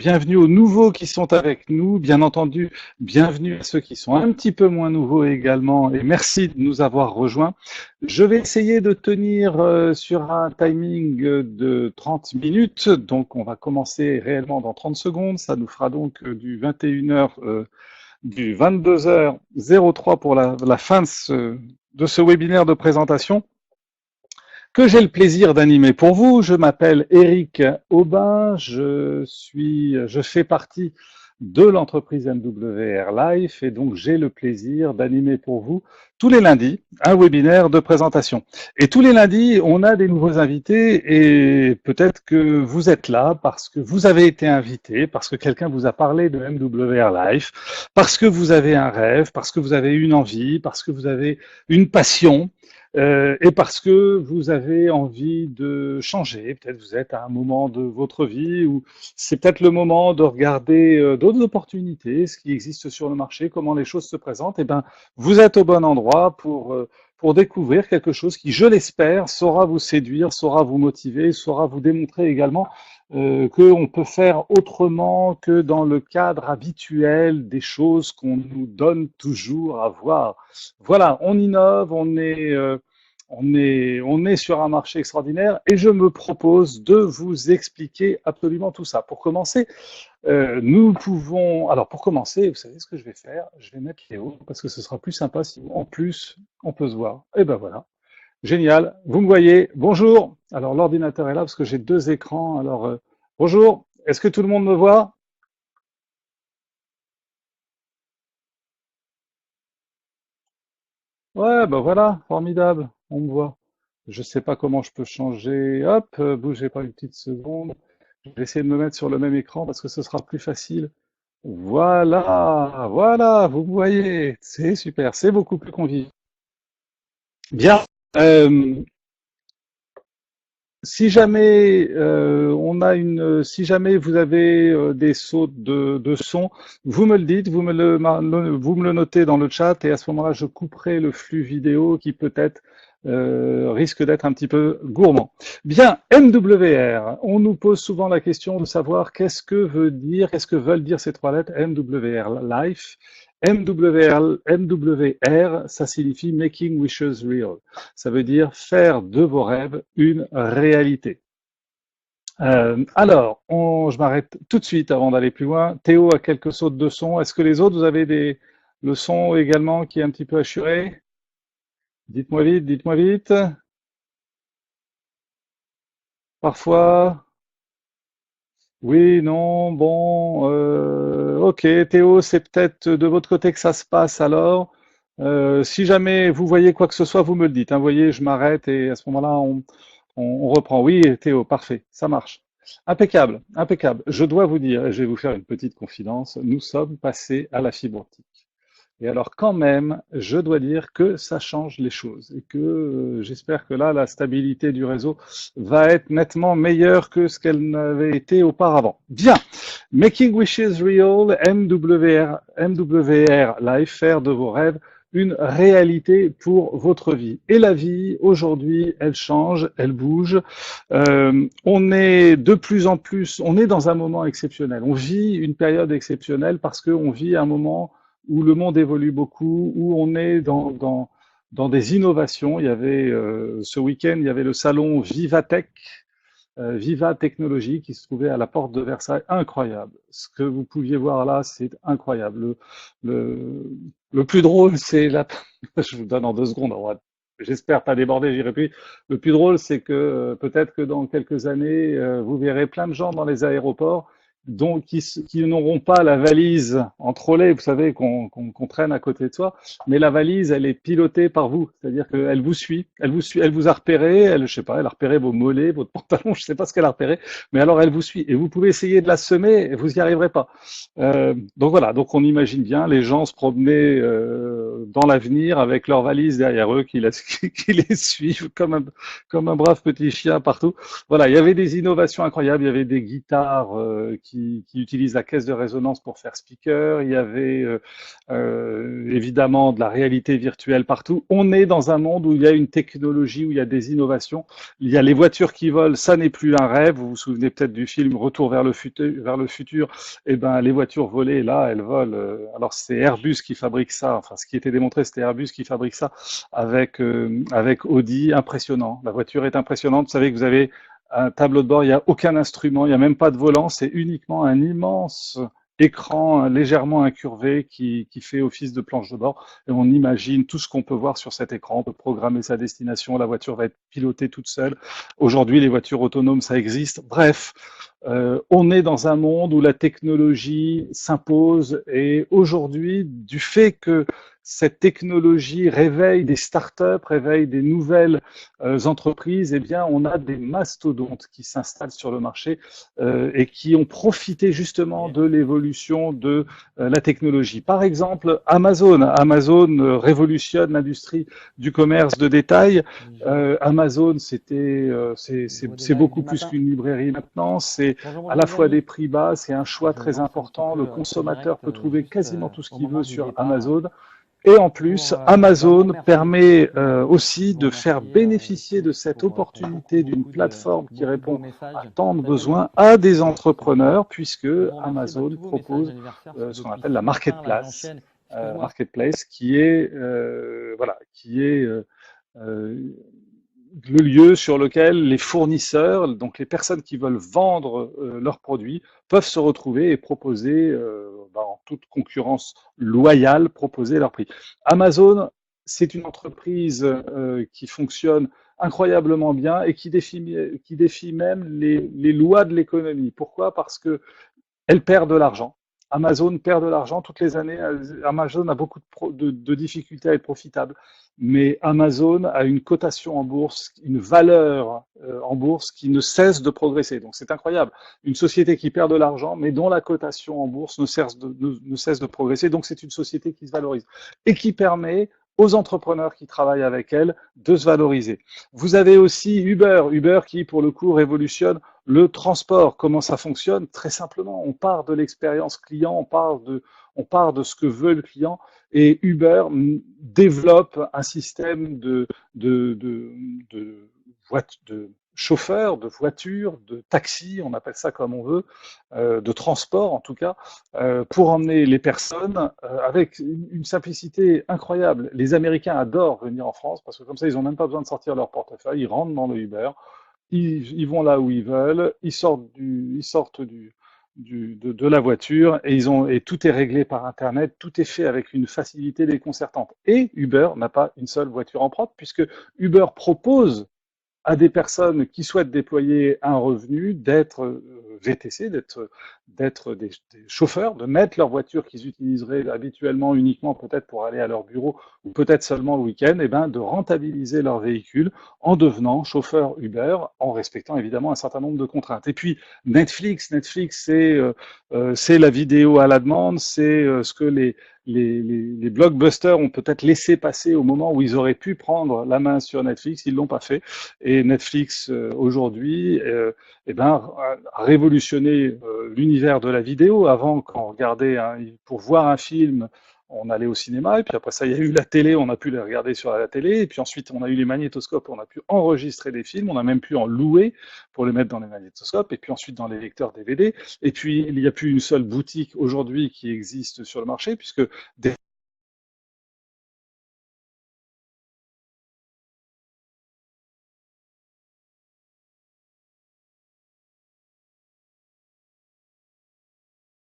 bienvenue aux nouveaux qui sont avec nous, bien entendu, bienvenue à ceux qui sont un petit peu moins nouveaux également, et merci de nous avoir rejoints. Je vais essayer de tenir sur un timing de 30 minutes, donc on va commencer réellement dans 30 secondes, ça nous fera donc du 21h, du 22h03 pour la fin de ce webinaire de présentation que j'ai le plaisir d'animer pour vous. Je m'appelle Eric Aubin, je fais partie de l'entreprise MWR Life et donc j'ai le plaisir d'animer pour vous tous les lundis un webinaire de présentation. Et tous les lundis, on a des nouveaux invités et peut-être que vous êtes là parce que vous avez été invité, parce que quelqu'un vous a parlé de MWR Life, parce que vous avez un rêve, parce que vous avez une envie, parce que vous avez une passion. Et parce que vous avez envie de changer, peut-être vous êtes à un moment de votre vie où c'est peut-être le moment de regarder d'autres opportunités, ce qui existe sur le marché, comment les choses se présentent, et ben vous êtes au bon endroit pour découvrir quelque chose qui, je l'espère, saura vous séduire, saura vous motiver, saura vous démontrer également qu'on peut faire autrement que dans le cadre habituel des choses qu'on nous donne toujours à voir. Voilà, on innove, on est sur un marché extraordinaire et je me propose de vous expliquer absolument tout ça. Pour commencer, pour commencer, vous savez ce que je vais faire? Je vais mettre Léo parce que ce sera plus sympa si en plus on peut se voir. Et ben voilà. Génial, vous me voyez. Bonjour. Alors l'ordinateur est là parce que j'ai deux écrans. Alors bonjour. Est-ce que tout le monde me voit? Ouais, ben voilà, formidable. On me voit. Je sais pas comment je peux changer. Hop, bougez pas une petite seconde. Je vais essayer de me mettre sur le même écran parce que ce sera plus facile. Voilà, voilà, vous me voyez. C'est super, c'est beaucoup plus convivial. Bien. Euh, Si jamais si jamais vous avez des sautes de son, vous me le dites, vous me le notez dans le chat et à ce moment-là, je couperai le flux vidéo qui peut-être risque d'être un petit peu gourmand. Bien, MWR. On nous pose souvent la question de savoir qu'est-ce que veulent dire ces trois lettres MWR Life. MWR, ça signifie Making Wishes Real. Ça veut dire faire de vos rêves une réalité. Je m'arrête tout de suite avant d'aller plus loin. Théo a quelques sautes de son. Est-ce que les autres, vous avez le son également qui est un petit peu assuré? Dites-moi vite, dites-moi vite. Parfois, oui, non, bon, ok. Théo, c'est peut-être de votre côté que ça se passe alors. Si jamais vous voyez quoi que ce soit, vous me le dites, hein. Vous voyez, je m'arrête et à ce moment-là, on reprend. Oui, Théo, parfait, ça marche. Impeccable, impeccable. Je dois vous dire, et je vais vous faire une petite confidence, nous sommes passés à la fibre optique. Et alors quand même, je dois dire que ça change les choses et que j'espère que là, la stabilité du réseau va être nettement meilleure que ce qu'elle n'avait été auparavant. Bien, Making Wishes Real, MWR Life, faire de vos rêves une réalité pour votre vie. Et la vie, aujourd'hui, elle change, elle bouge. On est de plus en plus, on est dans un moment exceptionnel. On vit une période exceptionnelle parce qu'on vit un moment où le monde évolue beaucoup, où on est dans des innovations. Il y avait ce week-end, il y avait le salon Vivatech, Viva Technologie, qui se trouvait à la porte de Versailles. Incroyable. Ce que vous pouviez voir là, c'est incroyable. Le, le plus drôle, c'est la... Je vous donne en 2 secondes. J'espère pas déborder, j'irai plus. Le plus drôle, c'est que peut-être que dans quelques années, vous verrez plein de gens dans les aéroports donc qui n'auront pas la valise en trolley, vous savez, qu'on traîne à côté de soi, mais la valise, elle est pilotée par vous, c'est-à-dire qu'elle vous suit, elle vous a repéré, je sais pas, elle a repéré vos mollets, votre pantalon, je sais pas ce qu'elle a repéré, mais alors elle vous suit et vous pouvez essayer de la semer et vous n'y arriverez pas. Donc voilà, donc on imagine bien les gens se promener dans l'avenir avec leur valise derrière eux qui les suivent comme un brave petit chien partout. Voilà, il y avait des innovations incroyables, il y avait des guitares qui utilisent la caisse de résonance pour faire speaker. Il y avait évidemment de la réalité virtuelle partout. On est dans un monde où il y a une technologie, où il y a des innovations. Il y a les voitures qui volent, ça n'est plus un rêve. Vous vous souvenez peut-être du film Retour vers le futur. Eh ben, les voitures volées, là, elles volent. Alors c'est Airbus qui fabrique ça. Enfin, ce qui était démontré, c'était Airbus qui fabrique ça avec Audi. Impressionnant. La voiture est impressionnante. Vous savez que vous avez un tableau de bord, il n'y a aucun instrument, il n'y a même pas de volant, c'est uniquement un immense écran légèrement incurvé qui fait office de planche de bord. Et on imagine tout ce qu'on peut voir sur cet écran. On peut programmer sa destination, la voiture va être pilotée toute seule. Aujourd'hui, les voitures autonomes, ça existe. Bref, on est dans un monde où la technologie s'impose et aujourd'hui, du fait que cette technologie réveille des startups, réveille des nouvelles entreprises, eh bien, on a des mastodontes qui s'installent sur le marché et qui ont profité justement de l'évolution de la technologie. Par exemple, Amazon. Amazon révolutionne l'industrie du commerce de détail. Amazon, c'est beaucoup plus qu'une librairie maintenant. C'est à la fois des prix bas, c'est un choix très important. Le consommateur peut trouver quasiment tout ce qu'il veut sur Amazon. Et en plus, Amazon permet aussi de faire bénéficier de cette opportunité d'une plateforme qui répond à tant de besoins à des entrepreneurs, puisque Amazon propose ce qu'on appelle la marketplace, qui est le lieu sur lequel les fournisseurs, donc les personnes qui veulent vendre leurs produits, peuvent se retrouver et proposer, en toute concurrence loyale, proposer leur prix. Amazon, c'est une entreprise qui fonctionne incroyablement bien et qui défie même les lois de l'économie. Pourquoi? Parce que elle perd de l'argent. Amazon perd de l'argent toutes les années. Amazon a beaucoup de difficultés à être profitable. Mais Amazon a une cotation en bourse, une valeur en bourse qui ne cesse de progresser. Donc c'est incroyable. Une société qui perd de l'argent, mais dont la cotation en bourse ne cesse de progresser. Donc c'est une société qui se valorise et qui permet aux entrepreneurs qui travaillent avec elle de se valoriser. Vous avez aussi Uber qui, pour le coup, révolutionne le transport. Comment ça fonctionne? Très simplement, on part de l'expérience client, on part de ce que veut le client, et Uber développe un système de chauffeurs, de voitures, de taxis, on appelle ça comme on veut, de transport en tout cas, pour emmener les personnes avec une simplicité incroyable. Les Américains adorent venir en France parce que comme ça, ils n'ont même pas besoin de sortir leur portefeuille, ils rentrent dans le Uber, ils vont là où ils veulent, ils sortent de la voiture et tout est réglé par Internet, tout est fait avec une facilité déconcertante. Et Uber n'a pas une seule voiture en propre puisque Uber propose à des personnes qui souhaitent déployer un revenu d'être VTC, d'être des chauffeurs, de mettre leur voiture qu'ils utiliseraient habituellement uniquement peut-être pour aller à leur bureau ou peut-être seulement le week-end, et ben de rentabiliser leur véhicule en devenant chauffeur Uber, en respectant évidemment un certain nombre de contraintes. Et puis Netflix, c'est la vidéo à la demande, c'est ce que les blockbusters ont peut-être laissé passer au moment où ils auraient pu prendre la main sur Netflix, ils l'ont pas fait. Et Netflix aujourd'hui, a révolutionné l'univers de la vidéo. Avant, quand on regardait pour voir un film, on allait au cinéma, et puis après ça, il y a eu la télé, on a pu les regarder sur la télé, et puis ensuite on a eu les magnétoscopes, on a pu enregistrer des films, on a même pu en louer pour les mettre dans les magnétoscopes, et puis ensuite dans les lecteurs DVD, et puis il n'y a plus une seule boutique aujourd'hui qui existe sur le marché, puisque